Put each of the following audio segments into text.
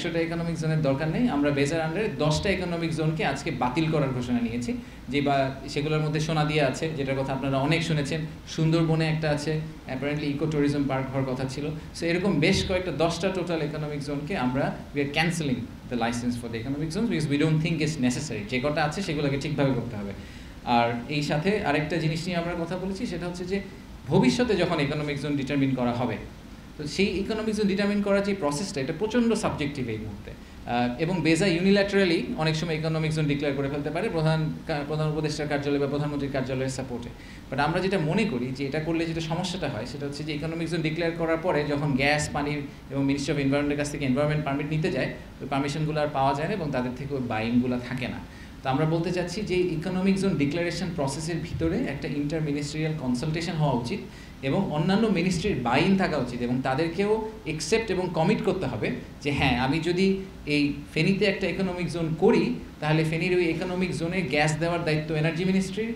100টা economic জোনের দরকার নেই, আমরা বেজার আন্ডারে 10টা ইকোনমিক জোনকে আজকে বাতিল করার ঘোষণা নিয়েছি, যে বা সেগুলোর মধ্যে সোনাদিয়া আছে, যেটার কথা আপনারা অনেক শুনেছেন, সুন্দরবনে একটা আছে, অ্যাপারেন্টলি ইকো ট্যুরিজম পার্ক হওয়ার কথা ছিল। সো এরকম বেশ কয়েকটা 10টা টোটাল ইকোনমিক জোনকে আমরা we are cancelling the licence for the economic zone because we don't think it's necessary. যে কটা আছে সেগুলোকে ঠিকভাবে করতে হবে। আর এই সাথে আরেকটা জিনিস নিয়ে আমরা কথা বলেছি, সেটা হচ্ছে যে ভবিষ্যতে যখন ইকোনমিক জোন ডিটারমিন করা হবে, তো সেই ইকোনমিক জোন ডিটারমিন করার যে প্রসেসটা, এটা প্রচণ্ড সাবজেক্টিভ এই মুহূর্তে, এবং বেজা ইউনিল্যাটারালি অনেক সময় ইকোনমিক জোন ডিক্লেয়ার করে ফেলতে পারে প্রধান উপদেষ্টার কার্যালয় বা প্রধানমন্ত্রীর কার্যালয়ের সাপোর্টে। বাট আমরা যেটা মনে করি যে এটা করলে যেটা সমস্যাটা হয়, সেটা হচ্ছে যে ইকোনমিক জোন ডিক্লেয়ার করার পরে যখন গ্যাস, পানি এবং মিনিস্ট্রি অফ এনভায়রনমেন্টের কাছ থেকে এনভায়রনমেন্ট পারমিট নিতে যায়, ওই পারমিশনগুলো আর পাওয়া যায় না এবং তাদের থেকে ওই বাইনগুলো থাকে না। তো আমরা বলতে চাচ্ছি যে ইকোনমিক জোন ডিক্লারেশন প্রসেসের ভিতরে একটা ইন্টার মিনিস্ট্রিয়াল কনসালটেশন হওয়া উচিত এবং অন্যান্য মিনিস্ট্রির বাইন থাকা উচিত এবং তাদেরকেও একসেপ্ট এবং কমিট করতে হবে যে হ্যাঁ, আমি যদি এই ফেনীতে একটা ইকোনমিক জোন করি, তাহলে ফেনীর ওই ইকোনমিক জোনে গ্যাস দেওয়ার দায়িত্ব এনার্জি মিনিস্ট্রির,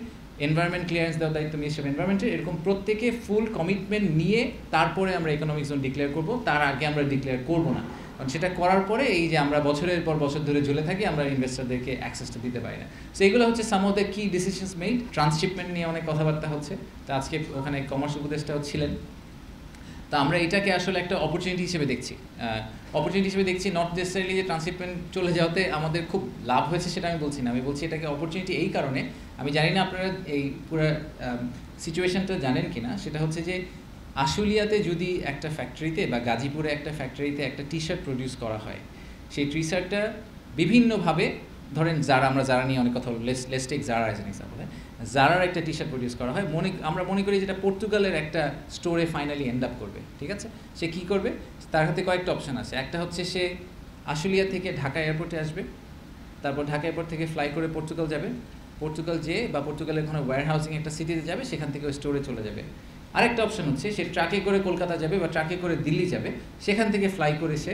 এনভায়রনমেন্ট ক্লিয়ারেন্স দেওয়ার দায়িত্ব মিনিস্ট্রি অফ এনভায়রনমেন্টের। এরকম প্রত্যেকে ফুল কমিটমেন্ট নিয়ে তারপরে আমরা ইকোনমিক জোন ডিক্লেয়ার করব, তার আগে আমরা ডিক্লেয়ার করব না। কারণ সেটা করার পরে এই যে আমরা বছরের পর বছর ধরে ঝুলে থাকি, আমরা ইনভেস্টরদেরকে অ্যাক্সেসটা দিতে পারি না। সো এগুলো হচ্ছে সাম অফ দ্য কি ডিসিশনস মেড। ট্রান্সশিপমেন্ট নিয়ে অনেক কথাবার্তা হচ্ছে, তো আজকে ওখানে কমার্স উপদেষ্টাও ছিলেন। তো আমরা এটাকে আসলে একটা অপরচুনিটি হিসেবে দেখছি, নট নেসেসারিলি যে ট্রান্সশিপমেন্ট চলে যাওয়াতে আমাদের খুব লাভ হয়েছে সেটা আমি বলছি না। আমি বলছি এটাকে অপরচুনিটি এই কারণে, আমি জানি না আপনারা এই পুরো সিচুয়েশনটা জানেন কিনা, সেটা হচ্ছে যে আশুলিয়াতে যদি একটা ফ্যাক্টরিতে বা গাজীপুরে একটা ফ্যাক্টরিতে একটা টি শার্ট প্রডিউস করা হয়, সেই টি শার্টটা বিভিন্নভাবে, ধরেন আমরা যারা নিয়ে অনেক কথা বলবো, let's take Zara as an example. জারার একটা টি শার্ট প্রডিউস করা হয়, আমরা মনে করি যেটা পর্তুগালের একটা স্টোরে ফাইনালি এন্ড আপ করবে, ঠিক আছে? সে কী করবে? তার হাতে কয়েকটা অপশান আছে। একটা হচ্ছে সে আশুলিয়া থেকে ঢাকা এয়ারপোর্টে আসবে, তারপর ঢাকা এয়ারপোর্ট থেকে ফ্লাই করে পর্তুগাল যাবে, পর্তুগাল যেয়ে বা পর্তুগালের কোনো ওয়্যার হাউসিং একটা সিটিতে যাবে, সেখান থেকে ওই স্টোরে চলে যাবে। আরেকটা অপশন হচ্ছে সে ট্রাকে করে কলকাতা যাবে বা ট্রাকে করে দিল্লি যাবে, সেখান থেকে ফ্লাই করে সে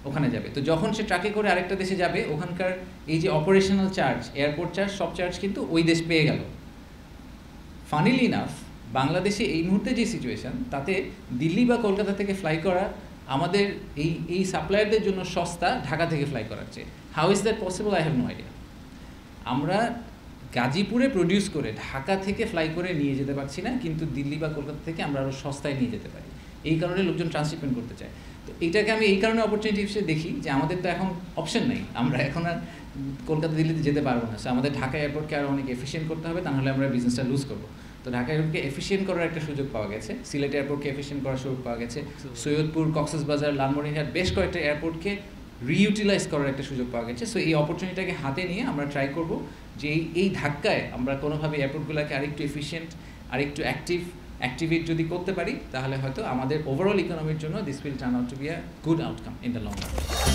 ওখানে যাবে। তো যখন সে ট্রাকে করে আরেকটা দেশে যাবে, ওখানকার এই যে অপারেশনাল চার্জ, এয়ারপোর্ট চার্জ, সব চার্জ কিন্তু ওই দেশ পেয়ে গেল। ফানিলি ইনাফ, বাংলাদেশে এই মুহূর্তে যে সিচুয়েশান, তাতে দিল্লি বা কলকাতা থেকে ফ্লাই করা আমাদের এই সাপ্লায়ারদের জন্য সস্তা ঢাকা থেকে ফ্লাই করার চেয়ে। How is that possible? I have no idea. আমরা গাজীপুরে প্রডিউস করে ঢাকা থেকে ফ্লাই করে নিয়ে যেতে পারছি না, কিন্তু দিল্লি বা কলকাতা থেকে আমরা আরও সস্তায় নিয়ে যেতে পারি। এই কারণে লোকজন ট্রান্সশিপমেন্ট করতে চায়। তো এইটাকে আমি এই কারণে অপরচুনিটি হিসেবে দেখি যে আমাদের তো এখন অপশন নেই, আমরা এখন আর কলকাতা দিল্লিতে যেতে পারবো না। সো আমাদের ঢাকা এয়ারপোর্টকে আরও অনেক এফিসিয়েন্ট করতে হবে, তাহলে আমরা বিজনেসটা লুজ করবো। তো ঢাকা এয়ারপোর্টকে এফিসিয়েন্ট করার একটা সুযোগ পাওয়া গেছে, সিলেট এয়ারপোর্টকে এফিসিয়েন্ট করার সুযোগ পাওয়া গেছে, সৈয়দপুর, কক্সবাজার, লালমনিরহাট বেশ কয়েকটা এয়ারপোর্টকে রিইউটিলাইজ করার একটা সুযোগ পাওয়া গেছে। সো এই অপরচুনিটিটাকে হাতে নিয়ে আমরা ট্রাই করব যে এই ধাক্কায় আমরা কোনোভাবে এয়ারপোর্টগুলোকে আরেকটু এফিসিয়েন্ট, আরেকটু অ্যাক্টিভেট যদি করতে পারি, তাহলে হয়তো আমাদের ওভারঅল ইকোনমির জন্য this will turn out to be a good outcome in the long run.